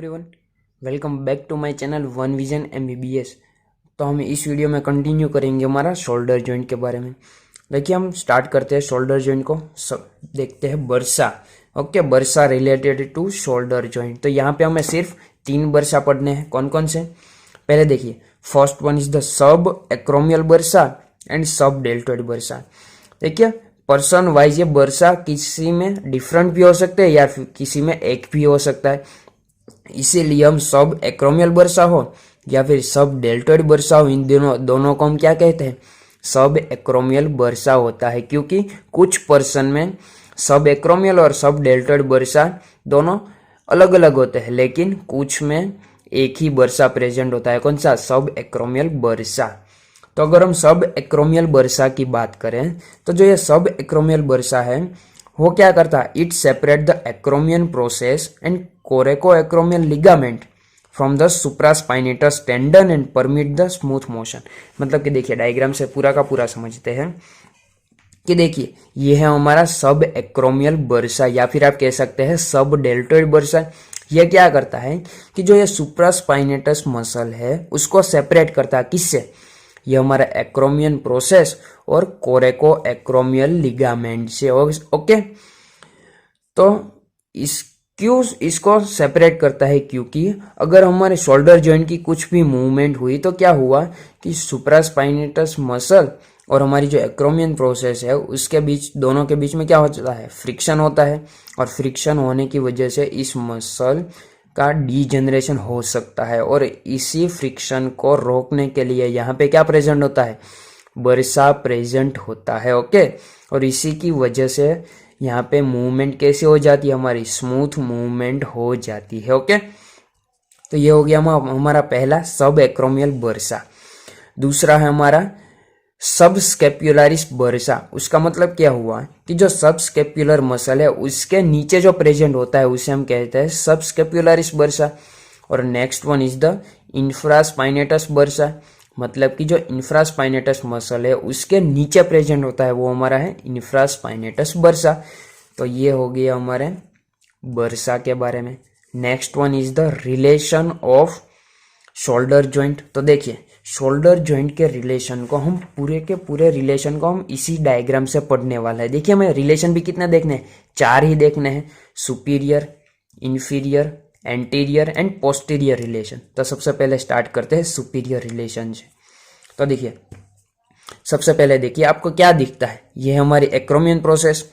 Everyone, welcome back to my channel one vision MBBS. तो हम इस वीडियो में कंटिन्यू करेंगे हमारा शोल्डर जॉइंट के बारे में। देखिए, हम स्टार्ट करते हैं शोल्डर जॉइंट को। सब देखते हैं bursa. Okay, bursa related to shoulder joint. तो यहाँ पे हमें सिर्फ 3 बर्सा पढ़ने हैं। कौन कौन से? पहले देखिए, first one is the sub acromial bursa and सब डेल्टोइड बर्सा। देखिए, पर्सन वाइज ये बर्सा किसी में डिफरेंट भी हो सकते हैं या फिर किसी में एक भी हो सकता है। इसीलिए हम सब एक्रोमियल बर्सा हो या फिर सब डेल्टोइड बर्सा हो, इन दोनों को हम क्या कहते हैं? सब एक्रोमियल बर्सा होता है। क्योंकि कुछ पर्सन में सब एक्रोमियल और सब डेल्टोइड बर्सा दोनों अलग अलग होते हैं, लेकिन कुछ में एक ही बर्सा प्रेजेंट होता है। कौन सा? सब एक्रोमियल बर्सा। तो अगर हम सब एक्रोमियल बर्सा की बात करें तो जो ये सब एक्रोमियल बर्सा है वो क्या करता है? It separate the acromion process and कोरेको acromial ligament from the supraspinatus tendon and permit the smooth motion. मतलब कि देखिए, डायग्राम से पूरा का पूरा समझते हैं कि देखिए, ये है हमारा सब एक्रोमियल बर्सा या फिर आप कह सकते हैं सब डेल्टोइड बर्सा। यह क्या करता है कि जो ये सुप्रास्पाइनेटस मसल है उसको सेपरेट करता है। किससे? ये हमारा एक्रोमियन प्रोसेस और कोरेको एक्रोमियल लिगामेंट से। ओके, तो इसको सेपरेट करता है क्योंकि अगर हमारे शोल्डर जॉइंट की कुछ भी मूवमेंट हुई तो क्या हुआ कि सुप्रास्पाइनेटस मसल और हमारी जो एक्रोमियन प्रोसेस है उसके बीच, दोनों के बीच में क्या होता है? फ्रिक्शन होता है। और फ्रिक्शन होने की वजह से इस मसल का डीजेनरेशन हो सकता है। और इसी फ्रिक्शन को रोकने के लिए यहाँ पे क्या प्रेजेंट होता है? बर्सा प्रेजेंट होता है। ओके, और इसी की वजह से यहाँ पे मूवमेंट कैसे हो जाती है? हमारी स्मूथ मूवमेंट हो जाती है। ओके, तो ये हो गया हमारा पहला सब एक्रोमियल बर्सा। दूसरा है हमारा सब स्केप्युलरिस बर्सा। उसका मतलब क्या हुआ कि जो सब स्केप्युलर मसल है उसके नीचे जो प्रेजेंट होता है उसे हम कहते हैं सब स्केप्युलरिस बर्सा। और next one is the infraspinatus bursa. मतलब कि जो इंफ्रास्पाइनेटस मसल है उसके नीचे प्रेजेंट होता है वो हमारा है इंफ्रास्पाइनेटस बर्सा। तो ये हो गया हमारे बर्सा के बारे में। Next one is the relation of shoulder joint. तो देखिए, शोल्डर जॉइंट के रिलेशन को हम पूरे के पूरे रिलेशन को हम इसी डायग्राम से पढ़ने वाला है। देखिए, हमें रिलेशन भी कितने देखने हैं? 4 ही देखने हैं। Superior, inferior, anterior and posterior relation. तो सबसे पहले स्टार्ट करते हैं सुपीरियर रिलेशन से। तो देखिए, सबसे पहले देखिए आपको क्या दिखता है? ये है हमारी acromion process,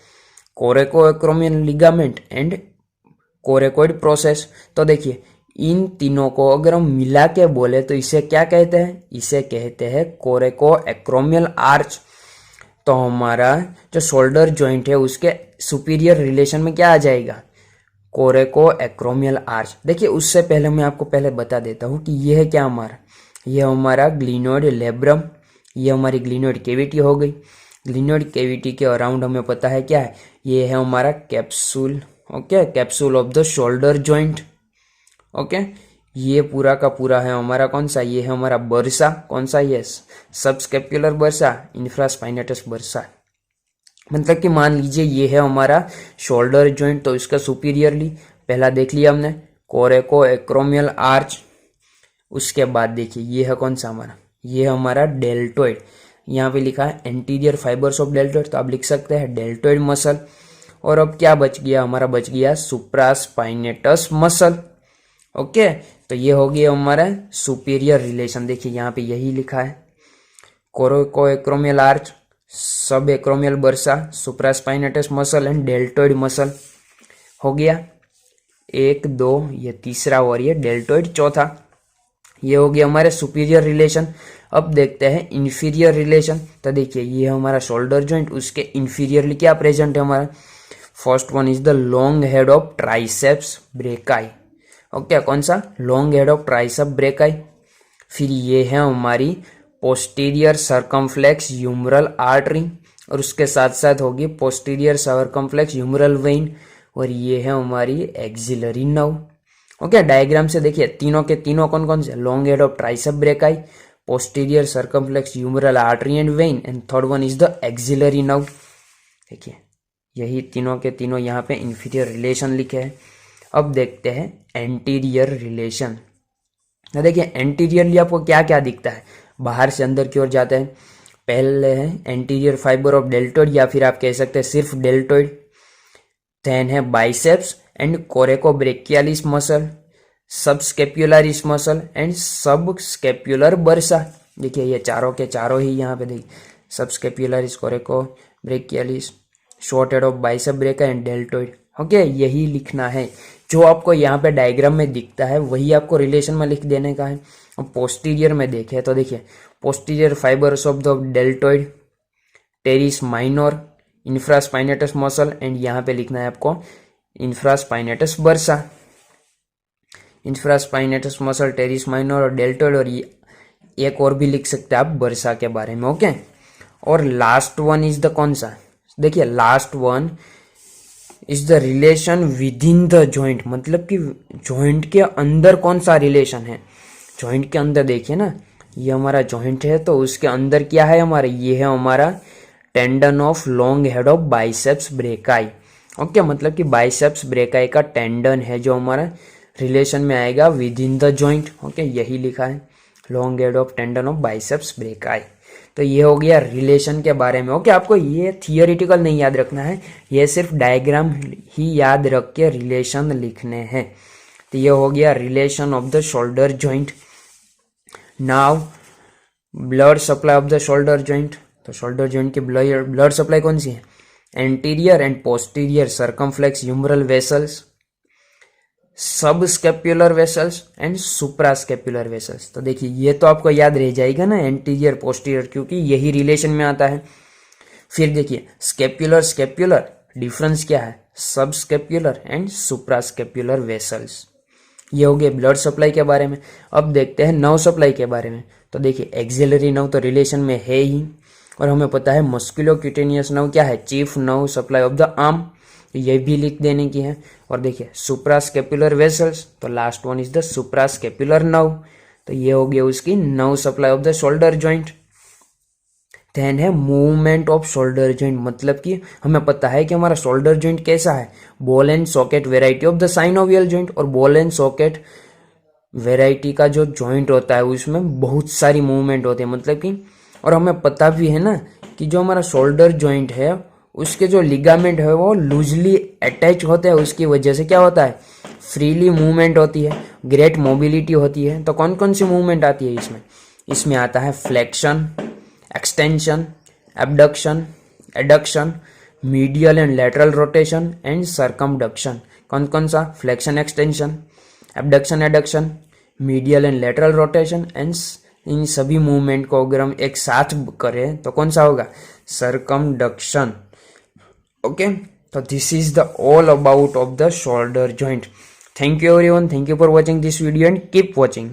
कोरेको acromion ligament and coracoid process. तो देखिए, इन तीनों को अगर हम मिला के बोले तो इसे क्या कहते हैं? इसे कहते हैं कोरेको एक्रोमियल आर्च। तो हमारा जो शोल्डर जॉइंट है उसके सुपीरियर रिलेशन में क्या आ जाएगा? कोरेको एक्रोमियल आर्च। देखिए, उससे पहले मैं आपको पहले बता देता हूँ कि यह है क्या हमारा? यह हमारा ग्लिनोइड लेब्रम। यह हमारी ग्लिनोइड कैविटी हो गई। ग्लिनोइड कैविटी के अराउंड हमें पता है क्या है? ये है हमारा capsule. Okay, capsule of the shoulder joint. Okay, ये पूरा का पूरा है हमारा कौन सा? ये है हमारा बर्सा। कौन सा? ये सबस्केपुलर बर्सा, इंफ्रास्पाइनेटस बर्सा। मतलब कि मान लीजिए ये है हमारा शोल्डर जॉइंट, तो इसका सुपीरियरली पहला देख लिया हमने कोरेको एक्रोमियल आर्च। उसके बाद देखिए, ये है कौन सा हमारा? ये है हमारा डेल्टोइड। यहाँ पे लिखा है एंटीरियर फाइबर्स ऑफ डेल्टोइड, तो आप लिख सकते हैं डेल्टोइड मसल। और अब क्या बच गया हमारा? बच गया सुप्रास्पाइनेटस मसल। ओके, तो ये हो गया हमारा सुपीरियर रिलेशन। देखिए, यहाँ पे यही लिखा है कोरेको एक्रोमियल आर्च, सब acromial bursa, supraspinatus muscle and deltoid muscle. हो गया 1 2, ये तीसरा और ये डेल्टोइड चौथा। ये हो गया हमारे सुपीरियर रिलेशन। अब देखते हैं इंफीरियर रिलेशन। तो देखिए, ये हमारा शोल्डर जॉइंट, उसके इंफीरियरली क्या प्रेजेंट है हमारा? First one is the long head of triceps brachii. Okay, कौन सा? Long head of tricep brachii. फिर ये है हमारी पोस्टीरियर सर्कमफ्लेक्स ह्यूमरल आर्टरी, और उसके साथ साथ होगी पोस्टीरियर सर्कमफ्लेक्स ह्यूमरल वेइन। और ये है हमारी एक्सिलरी नर्व। ओके, डायग्राम से देखिए तीनों के तीनों कौन कौन से? Long head of tricep brachii, posterior circumflex humeral artery and vein, and third one is the axillary nerve. देखिए, यही तीनों के तीनों यहाँ पे इंफीरियर रिलेशन लिखे हैं। अब देखते हैं एंटीरियर रिलेशन। देखिए एंटीरियरली आपको क्या क्या दिखता है, बाहर से अंदर की ओर जाता है। पहले है एंटीरियर फाइबर ऑफ डेल्टोइड, या फिर आप कह सकते हैं सिर्फ डेल्टोइड। देन है biceps and coracobrachialis muscle, subscapularis muscle and subscapular bursa. देखिए ये चारों के चारों ही यहाँ पे देखिए, subscapularis, coracobrachialis, short head of bicep brachii and deltoid. Okay, यही लिखना है। जो आपको यहाँ पे डायग्राम में दिखता है वही आपको रिलेशन में लिख देने का है। अब पोस्टीरियर में देखें तो देखिए, posterior fibres of the deltoid, teres minor, infraspinatus muscle and यहाँ पे लिखना है आपको infraspinatus bursa. Infraspinatus muscle, teres minor और डेल्टोइड, और एक और भी लिख सकते हैं आप बर्सा के बारे में। ओके, और लास्ट वन इज द कौन सा, देखिए last one is the relation with in the joint, मतलब कि जॉइंट के अंदर कौन सा रिलेशन है। जॉइंट के अंदर देखिए ना, ये हमारा जॉइंट है तो उसके अंदर क्या है हमारा, ये है हमारा tendon of long head of biceps brachii. Okay, मतलब कि बाइसेप्स ब्रेकाई का टेंडन है जो हमारा रिलेशन में आएगा with in the joint. Okay, यही लिखा है, long head of tendon of biceps brachii. तो ये हो गया रिलेशन के बारे में। ओके, आपको ये थियोरिटिकल नहीं याद रखना है, ये सिर्फ डायग्राम ही याद रख के रिलेशन लिखने हैं। तो ये हो गया relation of the shoulder joint. Now blood supply of the shoulder joint. तो शोल्डर जॉइंट की ब्लड सप्लाई कौन सी है, anterior and posterior circumflex humeral vessels, subscapular vessels and suprascapular vessels. तो देखिए ये तो आपको याद रह जाएगा ना, एंटीरियर पोस्टीरियर, क्योंकि यही रिलेशन में आता है। फिर देखिए स्केप्युलर स्केप्युलर, डिफरेंस क्या है, सबस्केप्युलर एंड सुप्रास्केप्युलर वेसल्स। ये हो गए ब्लड सप्लाई के बारे में। अब देखते हैं नर्व सप्लाई के बारे में। तो देखिए एक्सिलरी नर्व तो रिलेशन में है ही, और हमें पता है मस्कुलोक्यूटेनियस नर्व क्या है, chief nerve supply of the arm, ये भी लिख देने की है। और देखिए सुप्रास्केपुलर वेसल्स, तो last one is the suprascapular nerve, तो ये हो गया उसकी nerve supply of the shoulder joint. Then है मूवमेंट ऑफ शोल्डर जॉइंट, मतलब कि हमें पता है कि हमारा शोल्डर जॉइंट कैसा है, ball and socket variety of the synovial joint. और बॉल एंड सॉकेट वेराइटी का जो जॉइंट होता है उसमें बहुत सारी मूवमेंट होती है, मतलब कि, और हमें पता भी है ना कि जो हमारा शोल्डर जॉइंट है उसके जो लिगामेंट है वो लूजली अटैच होते हैं, उसकी वजह से क्या होता है, फ्रीली मूवमेंट होती है, ग्रेट मोबिलिटी होती है। तो कौन कौन सी मूवमेंट आती है इसमें, इसमें आता है flexion, extension, abduction, adduction, medial and lateral rotation and circumduction. कौन कौन सा, flexion, extension, abduction, adduction, medial and lateral rotation and in सभी मूवमेंट को अगर हम एक साथ करें तो कौन सा होगा, circumduction. Okay, so this is the all about of the shoulder joint. Thank you everyone, thank you for watching this video and keep watching.